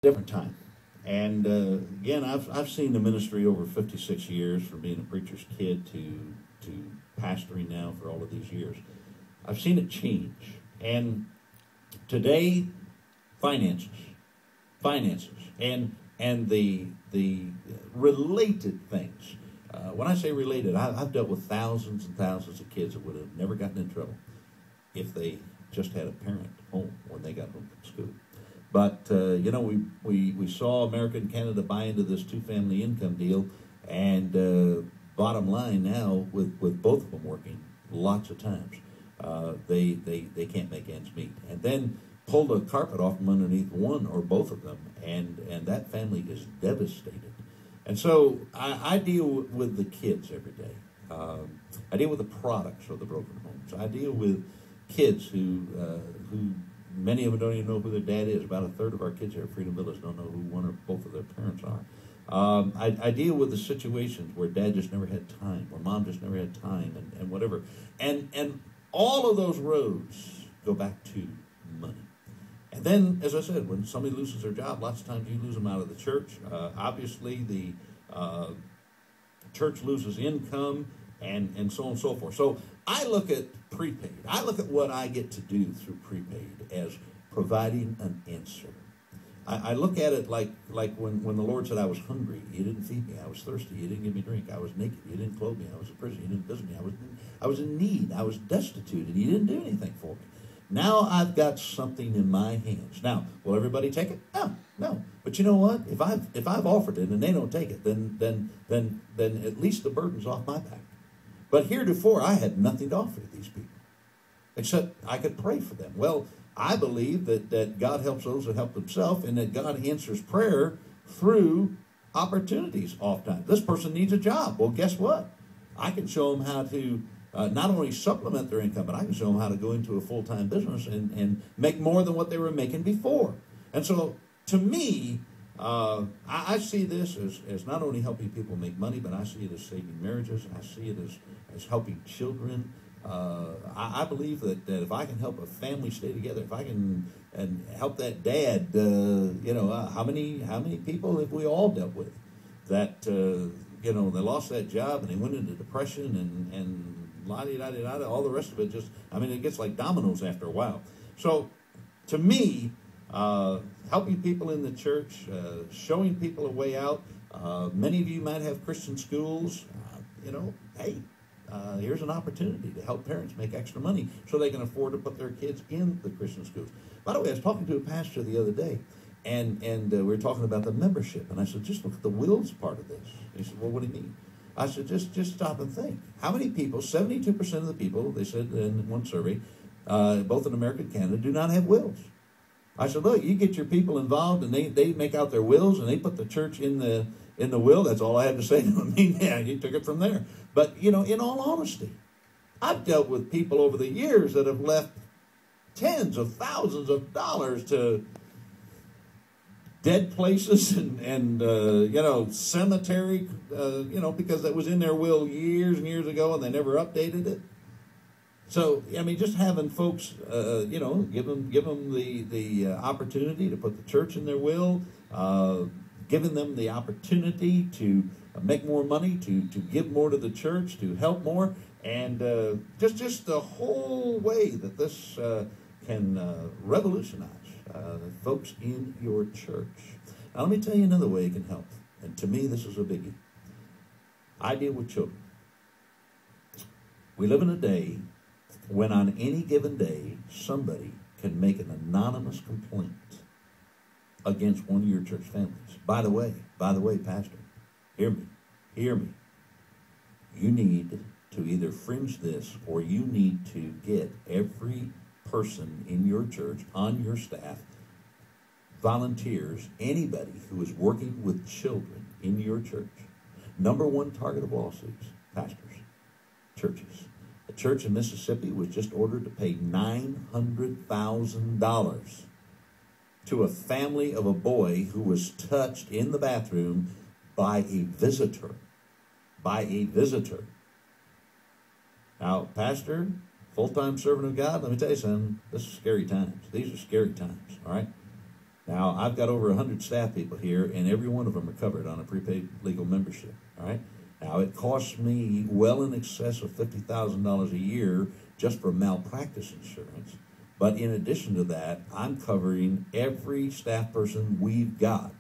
different time. And again, I've seen the ministry over 56 years, from being a preacher's kid to pastoring now for all of these years. I've seen it change. And today, finances, and the related things. When I say related, I've dealt with thousands and thousands of kids that would have never gotten in trouble if they just had a parent home when they got home from school. But, we saw America and Canada buy into this two-family income deal, and bottom line now, with both of them working lots of times, they can't make ends meet. And then pull the carpet off from underneath one or both of them, and that family is devastated. And so I deal with the kids every day. I deal with the products of the broken homes. I deal with kids who many of them don't even know who their dad is. About a third of our kids here at Freedom Village don't know who one or both of their parents are. I deal with the situations where dad just never had time, or mom just never had time, and whatever. And all of those roads go back to money. And then, as I said, when somebody loses their job, lots of times you lose them out of the church. Obviously, the church loses income, and so on and so forth. So I look at prepaid. I look at what I get to do through prepaid as providing an answer. I look at it like when the Lord said I was hungry, you didn't feed me. I was thirsty, you didn't give me drink. I was naked, you didn't clothe me. I was in prison, you didn't visit me. I was in need, I was destitute, and you didn't do anything for me. Now I've got something in my hands. Now, will everybody take it? No. But you know what? If I've offered it and they don't take it, then at least the burden's off my back. But heretofore, I had nothing to offer to these people, except I could pray for them. Well, I believe that God helps those that help themselves, and that God answers prayer through opportunities oftentimes. This person needs a job. Well, guess what? I can show them how to not only supplement their income, but I can show them how to go into a full-time business and make more than what they were making before. And so, to me, I see this as not only helping people make money, but I see it as saving marriages. I see it as helping children. I believe that if I can help a family stay together, if I can and help that dad, how many people have we all dealt with that they lost that job and they went into depression and la-di-da-di-da-da, all the rest of it it gets like dominoes after a while. So, to me, helping people in the church, showing people a way out. Many of you might have Christian schools. Here's an opportunity to help parents make extra money so they can afford to put their kids in the Christian schools. By the way, I was talking to a pastor the other day, and we were talking about the membership, and I said, just look at the wills part of this. He said, well, what do you mean? I said, just stop and think. How many people, 72% of the people, they said in one survey, both in America and Canada, do not have wills. I said, look, you get your people involved, and they make out their wills, and they put the church in the will. That's all I have to say to them. You took it from there. But, in all honesty, I've dealt with people over the years that have left tens of thousands of dollars to dead places and cemetery, because that was in their will years and years ago, and they never updated it. So, just having folks, give them the opportunity to put the church in their will, giving them the opportunity to make more money, to give more to the church, to help more, and just the whole way that this can revolutionize folks in your church. Now, let me tell you another way it can help, and to me, this is a biggie. I deal with children. We live in a day when on any given day, somebody can make an anonymous complaint against one of your church families. By the way, Pastor, hear me. You need to either fringe this, or you need to get every person in your church, on your staff, volunteers, anybody who is working with children in your church. Number one target of lawsuits, pastors, churches. A church in Mississippi was just ordered to pay $900,000 to a family of a boy who was touched in the bathroom by a visitor. Now, pastor, full-time servant of God, let me tell you something. This is scary times. These are scary times, all right? Now, I've got over 100 staff people here, and every one of them are covered on a prepaid legal membership, all right? Now, it costs me well in excess of $50,000 a year just for malpractice insurance. But in addition to that, I'm covering every staff person we've got.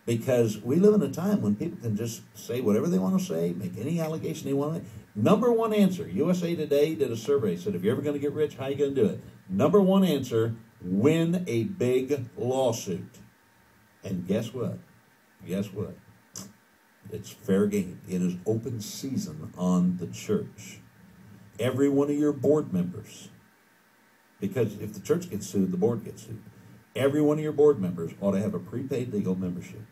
Because we live in a time when people can just say whatever they want to say, make any allegation they want to make. Number one answer, USA Today did a survey, said if you're ever going to get rich, how are you going to do it? Number one answer, win a big lawsuit. And guess what? Guess what? It's fair game. It is open season on the church. Every one of your board members, because if the church gets sued, the board gets sued. Every one of your board members ought to have a prepaid legal membership.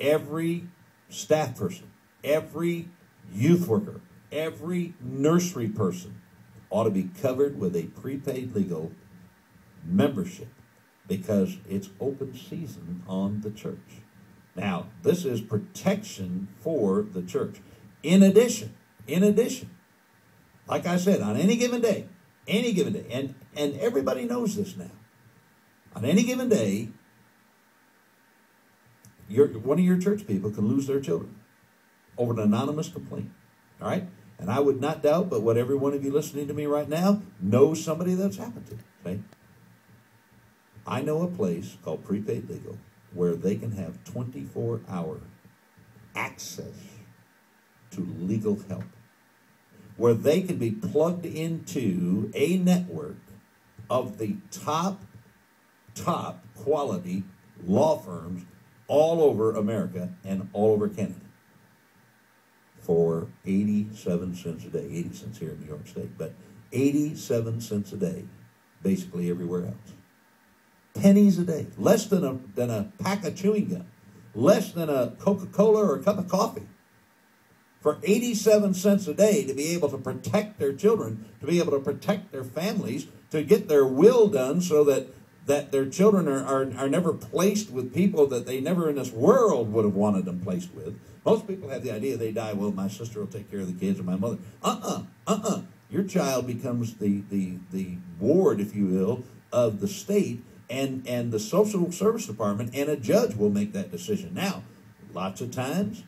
Every staff person, every youth worker, every nursery person ought to be covered with a prepaid legal membership because it's open season on the church. Now, this is protection for the church. In addition, like I said, on any given day, and everybody knows this now, on any given day, one of your church people can lose their children over an anonymous complaint. All right? And I would not doubt, but what every one of you listening to me right now knows somebody that's happened to. Okay? I know a place called Prepaid Legal where they can have 24-hour access to legal help, where they can be plugged into a network of the top quality law firms all over America and all over Canada for 87 cents a day. 80 cents here in New York State, but 87 cents a day basically everywhere else. Pennies a day, less than a pack of chewing gum, less than a Coca-Cola or a cup of coffee. For 87 cents a day to be able to protect their children, to be able to protect their families, to get their will done so that their children are never placed with people that they never in this world would have wanted them placed with. Most people have the idea they die, well, my sister will take care of the kids or my mother. Your child becomes the ward, if you will, of the state, and the social service department and a judge will make that decision. Now, lots of times,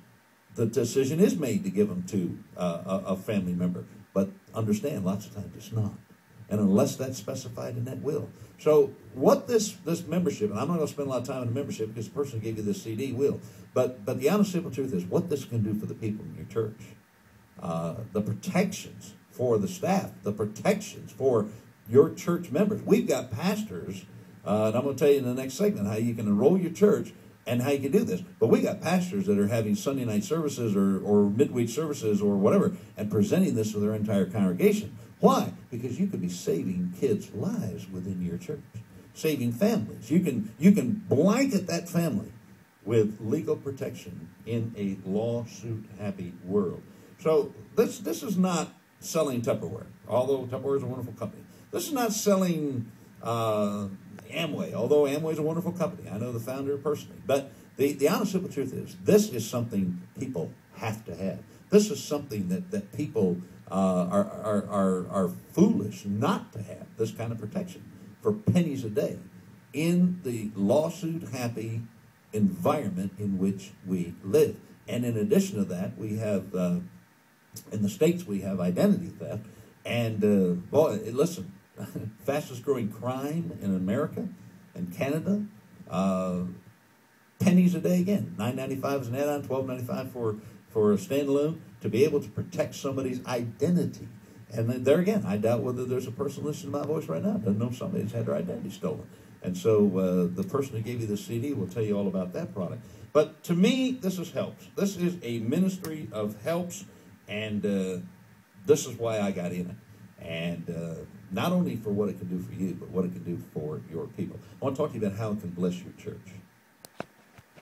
the decision is made to give them to a family member. But understand, lots of times it's not. And unless that's specified in that will. So what this membership, and I'm not going to spend a lot of time on the membership because the person who gave you this CD will. But the honest, simple truth is what this can do for the people in your church. The protections for the staff, the protections for your church members. We've got pastors, and I'm going to tell you in the next segment how you can enroll your church and how you can do this. But we got pastors that are having Sunday night services or midweek services or whatever and presenting this to their entire congregation. Why? Because you could be saving kids' lives within your church, saving families. You can blanket that family with legal protection in a lawsuit-happy world. So this is not selling Tupperware, although Tupperware is a wonderful company. This is not selling Amway, although Amway is a wonderful company. I know the founder personally. But the honest, simple truth is this is something people have to have. This is something that people are foolish not to have, this kind of protection for pennies a day in the lawsuit-happy environment in which we live. And in addition to that, we have, in the States, we have identity theft. And, boy, listen, fastest growing crime in America and Canada, pennies a day again. $9.95 is an add-on, $12.95 for a standalone, to be able to protect somebody's identity. And then there again, I doubt whether there's a person listening to my voice right now that doesn't know somebody's had their identity stolen. And so the person who gave you the CD will tell you all about that product. But to me, this is helps. This is a ministry of helps, and this is why I got in it. And not only for what it can do for you, but what it can do for your people. I want to talk to you about how it can bless your church.